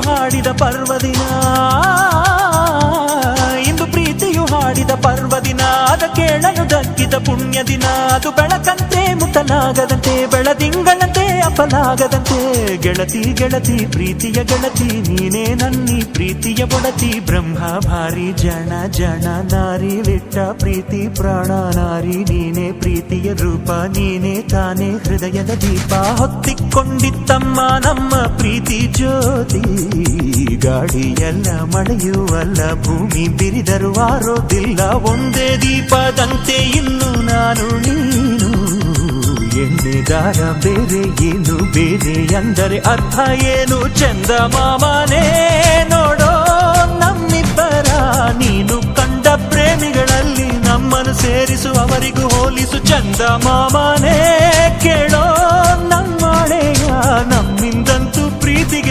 ಹಾಡಿದ ಪರ್ವದಿನ, ಇಂದು ಪ್ರೀತಿಯು ಹಾಡಿದ ಪರ್ವದಿನ, ಅದ ಕೇಳಲು ದಕ್ಕಿದ ಪುಣ್ಯ ದಿನ. ಅದು ಬೆಳಕಂತೆ ಮುಟ್ಟಲಾಗದಂತೆ, ಬೆಳದಿಂಗಳಂತೆ ಅಪ್ಪಲಾಗದಂತೆ. ಗೆಳತಿ ಗೆಳತಿ ಪ್ರೀತಿಯ ಗೆಳತಿ, ನೀನೇ ನನ್ನಿ ಪ್ರೀತಿಯ ಬೊಡತಿ. ಬ್ರಹ್ಮ ಭಾರಿ ಜನ ಜನ, ನಾರಿ ಬಿಟ್ಟ ಪ್ರೀತಿ ಪ್ರಾಣ ನಾರಿ. ನೀನೇ ಪ್ರೀತಿಯ ರೂಪ, ನೀನೇ ತಾನೇ ಹೃದಯದ ದೀಪ. ಹೊತ್ತಿಕೊಂಡಿತ್ತಮ್ಮ ನಮ್ಮ ಪ್ರೀತಿ ಜ್ಯೋತಿ. ಗಾಳಿಯಲ್ಲ ಮಳೆಯುವಲ್ಲ, ಭೂಮಿ ಬಿರಿದರು ಆರೋದಿಲ್ಲ. ಒಂದೇ ದೀಪದಂತೆ ಇನ್ನು ನಾನು ನೀನು. ಎಣ್ಣೆದಾರ ಬೇರೆ ಏನು, ಬೇರೆ ಅಂದರೆ ಅರ್ಥ ಏನು? ಚಂದ ಮಾಮನೇ ನೋಡೋ ನಮ್ಮಿಬ್ಬರ, ನೀನು ಕಂಡ ಪ್ರೇಮಿಗಳಲ್ಲಿ ನಮ್ಮನ್ನು ಸೇರಿಸು, ಅವರಿಗೂ ಹೋಲಿಸು. ಚಂದ ಮಾಮನೇ ಕೇಳೋ ನಮ್ಮಳೆಯ, ನಮ್ಮ